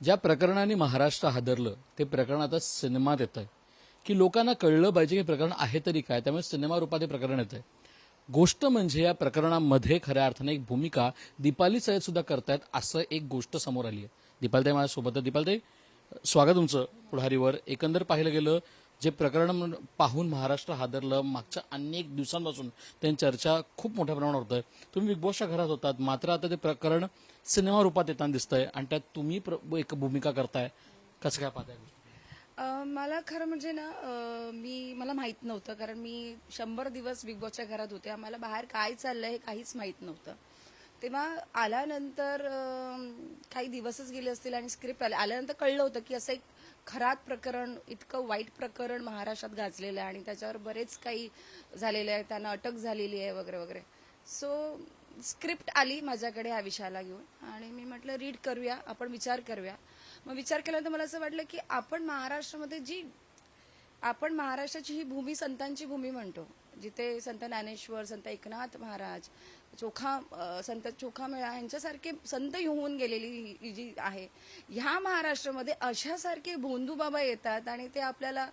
ज्या प्रकरणाने महाराष्ट्र हादरलं ते प्रकरण आता सिनेमात येतंय की लोकांना कळलं पाहिजे की प्रकरण आहे तरी काय, त्यामुळे सिनेमा रूपात हे प्रकरण येतंय. गोष्ट म्हणजे या प्रकरणामध्ये खऱ्या अर्थाने एक भूमिका दीपाली सय्यद सुद्धा करतायत असं एक गोष्ट समोर आली आहे. दीपालीताई माझ्यासोबत आहे. दीपालीताई, स्वागत तुमचं पुढारीवर. एकंदर पाहिलं गेलं जे प्रकरण पाहून महाराष्ट्र हादरलं, मागच्या अनेक दिवसांपासून त्यांची चर्चा खूप मोठ्या प्रमाणावर होत आहे. तुम्ही बिग बॉसच्या घरात होतात, मात्र आता ते प्रकरण सिनेमा रूपात येताना दिसतंय आणि त्यात तुम्ही एक भूमिका करताय. कसं काय पाहताय? मला खरं म्हणजे ना मला माहित नव्हतं, कारण मी 100 दिवस बिग बॉसच्या घरात होते. आम्हाला बाहेर काय चाललंय हे काहीच माहित नव्हतं. तेव्हा आल्यानंतर काही दिवसच गेले असतील आणि स्क्रिप्ट आल्यानंतर कळलं होतं की असं एक खराब प्रकरण, इतकं वाईट प्रकरण महाराष्ट्रात गाजलेलं आहे आणि त्याच्यावर बरेच काही झालेलं आहे, त्यांना अटक झालेली आहे वगैरे वगैरे. सो स्क्रिप्ट आली माझ्याकडे ह्या विषयाला घेऊन आणि मी म्हटलं रीड करूया, आपण विचार करूया. मग विचार केल्यानंतर मला असं वाटलं की आपण महाराष्ट्राची ही भूमी संतांची भूमी म्हणतो, जिथे संत ज्ञानेश्वर, संत एकनाथ महाराज, संत चोखामेळा यांच्यासारखे संत होऊन गेलेली ही जी आहे, ह्या महाराष्ट्रामध्ये अशासारखे भोंदू बाबा येतात आणि ते आपल्याला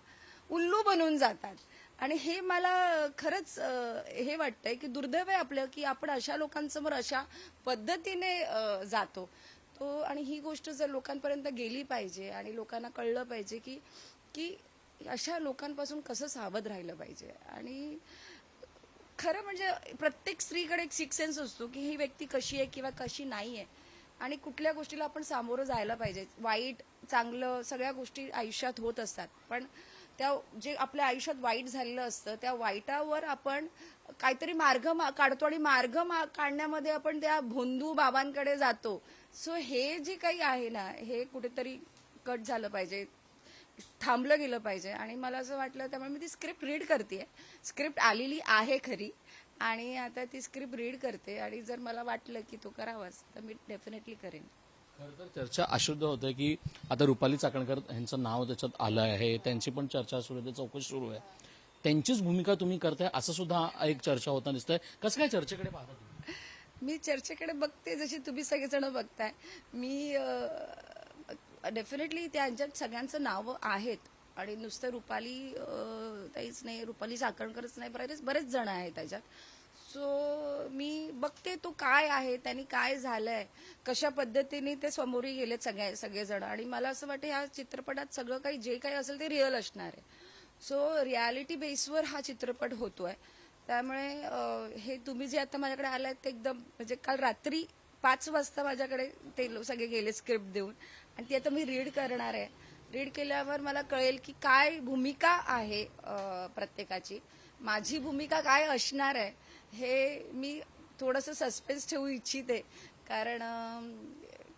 उल्लू बनवून जातात. आणि हे मला खरंच हे वाटतंय की दुर्दैव आहे आपलं की आपण अशा लोकांसमोर अशा पद्धतीने जातो तो. आणि ही गोष्ट जर लोकांपर्यंत गेली पाहिजे आणि लोकांना कळलं पाहिजे की की अशा लोकांपासून कसं सावध राहिलं पाहिजे. आणि खरं म्हणजे प्रत्येक स्त्रीकडे एक सिक्स सेन्स असतो की ही व्यक्ती कशी आहे किंवा कशी नाही आहे आणि कुठल्या गोष्टीला आपण सामोरं जायला पाहिजे. वाईट चांगलं सगळ्या गोष्टी आयुष्यात होत असतात, पण त्या जे आपल्या आयुष्यात वाईट झालेलं असतं त्या वाईटावर आपण काहीतरी मार्ग काढतो आणि मार्ग काढण्यामध्ये आपण त्या भोंदू बाबांकडे जातो. सो हे जे काही आहे ना, हे कुठेतरी कट झालं पाहिजे, थांबलं गेलं पाहिजे. आणि मला असं वाटलं, त्यामुळे मी ती स्क्रिप्ट रीड करते. स्क्रिप्ट आलेली आहे खरी आणि आता ती स्क्रिप्ट रीड करते आणि जर मला वाटलं की तो करावाच तर मी डेफिनेटली करेन. खरं तर चर्चा अशुद्ध होते की आता रुपाली चाकणकर यांचं नाव त्याच्यात आलं आहे, त्यांची पण चर्चा सुरू आहे, चौकशी सुरू आहे, त्यांचीच भूमिका तुम्ही करताय असं सुद्धा एक चर्चा होताना दिसतंय. कसं काय चर्चेकडे पाहता तुम्ही? मी चर्चेकडे बघते जशी तुम्ही सगळेजण बघताय. मी डेफिनेटली त्यांच्यात सगळ्यांचं नावं आहेत आणि नुसतं रुपाली ताईच नाही, रुपाली चाकणकरच नाही, बरेच जण आहेत त्याच्यात. सो मी बघते तो काय आहे, त्यांनी काय झालंय, कशा पद्धतीने ते समोरी गेलेत सगळेजण. आणि मला असं वाटतं ह्या चित्रपटात सगळं काही जे काही असेल ते रिअल असणार आहे. सो रियालिटी बेसवर हा चित्रपट होतोय. त्यामुळे हे तुम्ही जे आता माझ्याकडे आलाय ते एकदम म्हणजे काल रात्री 5 वाजता माझ्याकडे ते सगळे गेले स्क्रिप्ट देऊन आणि ती आता मी रीड करणार आहे. रीड केल्यावर मला कळेल की काय भूमिका आहे प्रत्येकाची, माझी भूमिका काय असणार आहे. हे मी थोडंसं सस्पेन्स ठेवू इच्छिते, कारण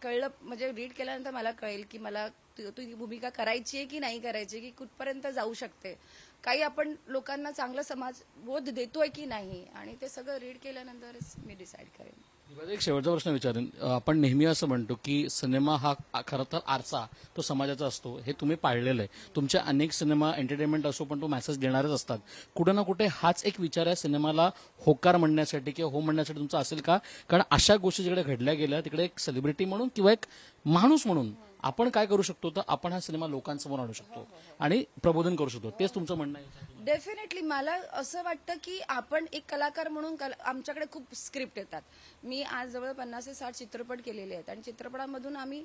कळलं म्हणजे रीड केल्यानंतर मला कळेल की मला तू ही भूमिका करायची आहे की नाही करायची, की कुठपर्यंत जाऊ शकते, काही आपण लोकांना चांगला समाज बोध देतोय की नाही. आणि ते सगळं रीड केल्यानंतरच मी डिसाईड करेन. एक शेवटचा प्रश्न विचारेन. आपण नेहमी असं म्हणतो की सिनेमा हा खरं तर आरसा तो समाजाचा असतो, हे तुम्ही पाळलेलं आहे. तुमचे अनेक सिनेमा एंटरटेनमेंट असो पण तो मेसेज देणारच असतात. कुठे ना कुठे हाच एक विचार आहे सिनेमाला होकार म्हणण्यासाठी किंवा हो म्हणण्यासाठी तुमचा असेल का? कारण अशा गोष्टी जिकडे घडल्या गेल्या तिकडे एक सेलिब्रिटी म्हणून किंवा एक माणूस म्हणून आपण काय करू शकतो, तर आपण हा सिनेमा लोकांसमोर आणू शकतो आणि प्रबोधन करू शकतो. तेच तुमचं म्हणणं आहे? डेफिनेटली मला असं वाटतं की आपण एक कलाकार म्हणून आमच्याकडे खूप स्क्रिप्ट येतात. मी आज जवळ 50 ते 60 चित्रपट केलेले आहेत आणि चित्रपटामधून आम्ही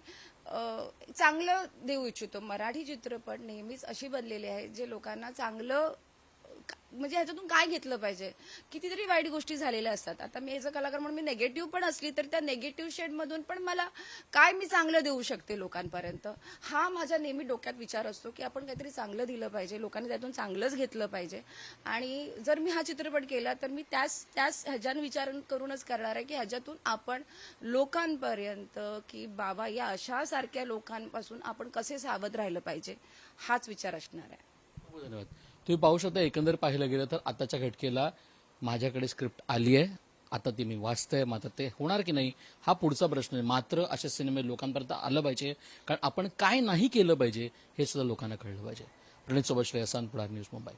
चांगलं देऊ इच्छितो. मराठी चित्रपट नेहमीच अशी बनलेली आहे जे लोकांना चांगलं म्हणजे ह्याच्यातून काय घेतलं पाहिजे. कितीतरी वाईट गोष्टी झालेल्या असतात. आता मी एज अ कलाकार म्हणून मी नेगेटिव्ह पण असली तर त्या नेगेटिव्ह शेडमधून पण मला काय मी चांगलं देऊ शकते लोकांपर्यंत, हा माझ्या नेहमी डोक्यात विचार असतो की आपण काहीतरी चांगलं दिलं पाहिजे, लोकांनी त्यातून चांगलंच घेतलं पाहिजे. आणि जर मी हा चित्रपट केला तर मी त्याच ह्याच्यानं विचार करूनच करणार आहे की ह्याच्यातून आपण लोकांपर्यंत की बाबा या अशासारख्या लोकांपासून आपण कसे सावध राहिलं पाहिजे, हाच विचार असणार आहे. धन्यवाद. तुम्ही पाहू शकता एकंदर पाहिलं गेलं तर आताच्या घटकेला माझ्याकडे स्क्रिप्ट आली आहे, आता ती मी वाचतंय. मात्र ते होणार की नाही हा पुढचा प्रश्न आहे. मात्र असे सिनेमे लोकांपर्यंत आलं पाहिजे, कारण आपण काय नाही केलं पाहिजे हे सुद्धा लोकांना कळलं पाहिजे. प्रणित सोबत श्रेयसान, पुढारी न्यूज, मुंबई.